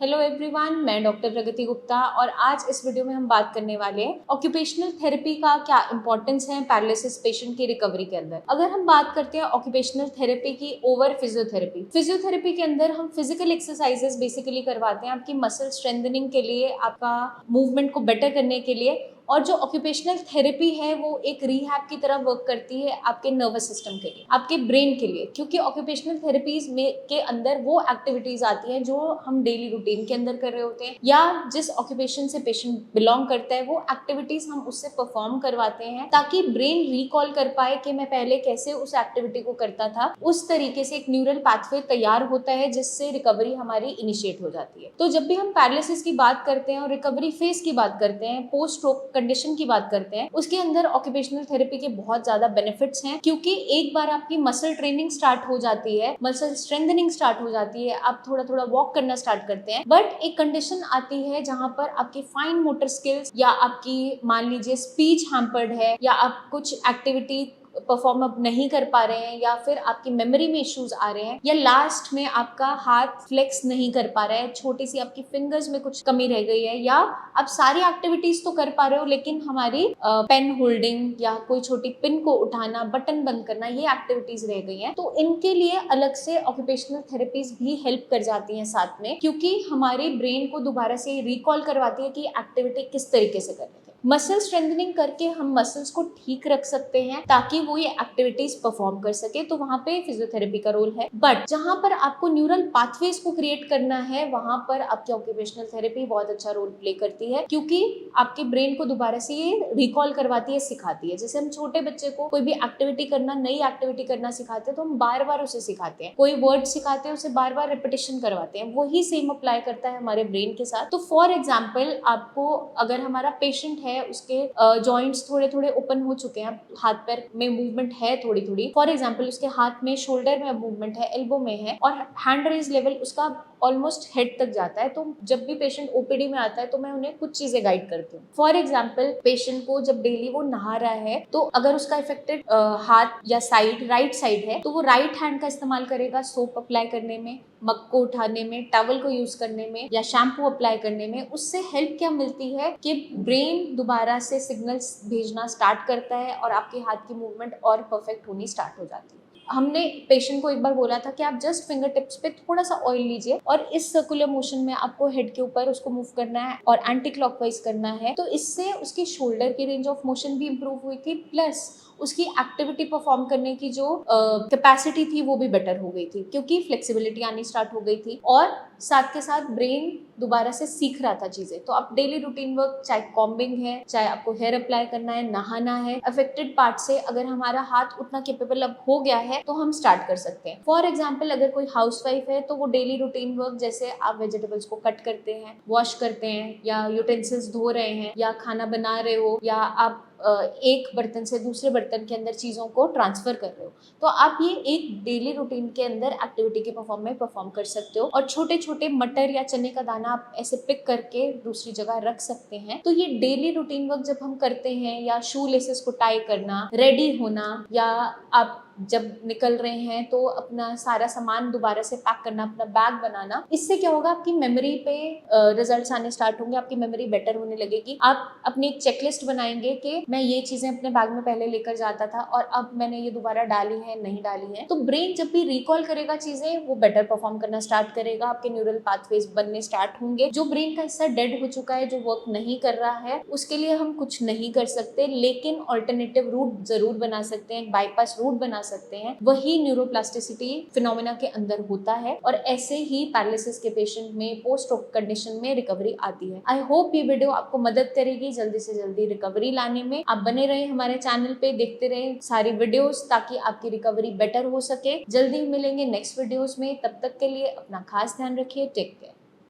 Hello everyone, मैं doctor प्रगति गुप्ता और आज इस वीडियो में हम बात करने वाले हैं ऑक्यूपेशनल थेरेपी का क्या इंपॉर्टेंस है पैरालिसिस पेशेंट की रिकवरी के अंदर। अगर हम बात करते हैं ऑक्यूपेशनल थेरेपी की ओवर फिजियोथेरेपी के अंदर हम फिजिकल एक्सरसाइजेस बेसिकली करवाते हैं आपकी मसल स्ट्रेंथनिंग के लिए, आपका मूवमेंट को बेटर करने के लिए। और जो ऑक्यूपेशनल थेरेपी है वो एक रिहैब की तरह वर्क करती है आपके नर्वस सिस्टम के लिए, आपके ब्रेन के लिए, क्योंकि ऑक्यूपेशनल थेरेपीज में के अंदर वो एक्टिविटीज आती हैं जो हम डेली रूटीन के अंदर कर रहे होते हैं या जिस ऑक्यूपेशन से पेशेंट बिलोंग करता है वो एक्टिविटीज हम उससे परफॉर्म करवाते हैं ताकि ब्रेन रिकॉल कर पाए कि मैं पहले कैसे उस एक्टिविटी को करता था। उस तरीके से एक न्यूरल पाथवे तैयार होता है जिससे रिकवरी हमारी इनिशिएट हो जाती है। तो जब भी हम पैरालिसिस की बात करते हैं और रिकवरी फेज की बात करते हैं, पोस्ट स्ट्रोक कंडीशन की बात करते हैं, उसके अंदर ऑक्यूपेशनल थेरेपी के बहुत ज्यादा बेनिफिट्स हैं, क्योंकि एक बार आपकी मसल ट्रेनिंग स्टार्ट हो जाती है, मसल स्ट्रेंथनिंग स्टार्ट हो जाती है, आप थोड़ा थोड़ा वॉक करना स्टार्ट करते हैं। बट एक कंडीशन आती है जहां पर आपकी फाइन मोटर स्किल्स या आपकी मान लीजिए स्पीच हैम्पर्ड है या आप कुछ एक्टिविटी परफॉर्म अब नहीं कर पा रहे हैं या फिर आपकी मेमोरी में इश्यूज आ रहे हैं या लास्ट में आपका हाथ फ्लेक्स नहीं कर पा रहा है, छोटी सी आपकी फिंगर्स में कुछ कमी रह गई है, या आप सारी एक्टिविटीज तो कर पा रहे हो लेकिन हमारी पेन होल्डिंग या कोई छोटी पिन को उठाना, बटन बंद करना, ये एक्टिविटीज रह गई हैं, तो इनके लिए अलग से ऑक्यूपेशनल थेरेपीज भी हेल्प कर जाती हैं साथ में, क्योंकि हमारे ब्रेन को दोबारा से रिकॉल करवाती है कि एक्टिविटी किस तरीके से कर रहे थे। मसल स्ट्रेंथनिंग करके हम मसल्स को ठीक रख सकते हैं ताकि वो ये एक्टिविटीज परफॉर्म कर सके, तो वहां पे फिजियोथेरेपी का रोल है। बट जहां पर आपको न्यूरल पाथवेज को क्रिएट करना है वहां पर आपकी ऑक्यूपेशनल थेरेपी बहुत अच्छा रोल प्ले करती है, क्योंकि आपके ब्रेन को दोबारा से ये रिकॉल करवाती है, सिखाती है। जैसे हम छोटे बच्चे को कोई भी एक्टिविटी करना, नई एक्टिविटी करना सिखाते हैं तो हम बार बार उसे सिखाते हैं, कोई वर्ड सिखाते हैं उसे बार बार रिपीटेशन करवाते हैं, वही सेम अप्लाई करता है हमारे ब्रेन के साथ। तो फॉर एग्जाम्पल आपको अगर हमारा पेशेंट है, उसके जॉइंट्स थोड़े थोड़े ओपन हो चुके हैं, हाथ पैर में मूवमेंट है थोड़ी थोड़ी, फॉर एग्जांपल उसके हाथ में शोल्डर में मूवमेंट है, एल्बो में है और हैंड रेज लेवल उसका ऑलमोस्ट हेड तक जाता है, तो जब भी पेशेंट ओपीडी में आता है तो मैं उन्हें कुछ चीजें गाइड करती हूँ। फॉर एग्जांपल पेशेंट को जब डेली वो नहा रहा है तो अगर उसका इफेक्टेड हाथ या साइड राइट साइड है तो वो राइट हैंड का इस्तेमाल करेगा सोप अप्लाई करने में, मग को उठाने में, टॉवल को यूज करने में या शैम्पू अप्लाई करने में। उससे हेल्प क्या मिलती है कि ब्रेन दोबारा से सिग्नल्स भेजना स्टार्ट करता है और आपके हाथ की मूवमेंट और परफेक्ट होनी स्टार्ट हो जाती है। हमने पेशेंट को एक बार बोला था कि आप जस्ट फिंगर टिप्स पे थोड़ा सा ऑयल लीजिए और इस सर्कुलर मोशन में आपको हेड के ऊपर उसको मूव करना है और एंटी क्लॉकवाइज करना है, तो इससे उसकी शोल्डर की रेंज ऑफ मोशन भी इंप्रूव हुई थी, प्लस उसकी एक्टिविटी परफॉर्म करने की जो कैपेसिटी थी वो भी बेटर हो गई थी, क्योंकि फ्लेक्सिबिलिटी आनी स्टार्ट हो गई थी और साथ के साथ ब्रेन दोबारा से सीख रहा था चीजें। तो आप डेली रूटीन वर्क, चाहे कॉम्बिंग है, चाहे आपको हेयर अप्लाई करना है, नहाना है, अफेक्टेड पार्ट से अगर हमारा हाथ उतना केपेबल अब हो गया है तो हम स्टार्ट कर सकते हैं। फॉर एग्जाम्पल अगर कोई हाउसवाइफ है तो वो डेली रूटीन वर्क, जैसे आप वेजिटेबल्स को कट करते हैं, वॉश करते हैं या यूटेंसिल्स धो रहे हैं या खाना बना रहे हो या आप एक बर्तन से दूसरे बर्तन के अंदर चीज़ों को ट्रांसफर कर रहे हो, तो आप ये एक डेली रूटीन के अंदर एक्टिविटी के परफॉर्म कर सकते हो। और छोटे छोटे मटर या चने का दाना आप ऐसे पिक करके दूसरी जगह रख सकते हैं। तो ये डेली रूटीन वर्क जब हम करते हैं, या शू लेसेस को टाई करना, रेडी होना, या आप जब निकल रहे हैं तो अपना सारा सामान दोबारा से पैक करना, अपना बैग बनाना, इससे क्या होगा, आपकी मेमोरी पे रिजल्ट्स आने स्टार्ट होंगे, आपकी मेमोरी बेटर होने लगेगी। आप अपनी एक चेकलिस्ट बनाएंगे कि मैं ये चीजें अपने बैग में पहले लेकर जाता था और अब मैंने ये दोबारा डाली है, नहीं डाली है। तो ब्रेन जब भी रिकॉल करेगा चीजें, वो बेटर परफॉर्म करना स्टार्ट करेगा, आपके न्यूरल पाथवेज बनने स्टार्ट होंगे। जो ब्रेन का हिस्सा डेड हो चुका है, जो वर्क नहीं कर रहा है, उसके लिए हम कुछ नहीं कर सकते, लेकिन ऑल्टरनेटिव रूट जरूर बना सकते हैं, बाईपास रूट बना सकते हैं। वही न्यूरोप्लास्टिसिटी फिनोमेना के अंदर होता है और ऐसे ही पैरालिसिस के पेशेंट में पोस्ट स्ट्रोक कंडीशन में रिकवरी आती है। आई होप ये वीडियो आपको मदद करेगी जल्दी से जल्दी रिकवरी लाने में। आप बने रहे हमारे चैनल पे, देखते रहे सारी वीडियोस ताकि आपकी रिकवरी बेटर हो सके। जल्दी मिलेंगे नेक्स्ट वीडियोस में, तब तक के लिए अपना खास ध्यान रखिए। Take care.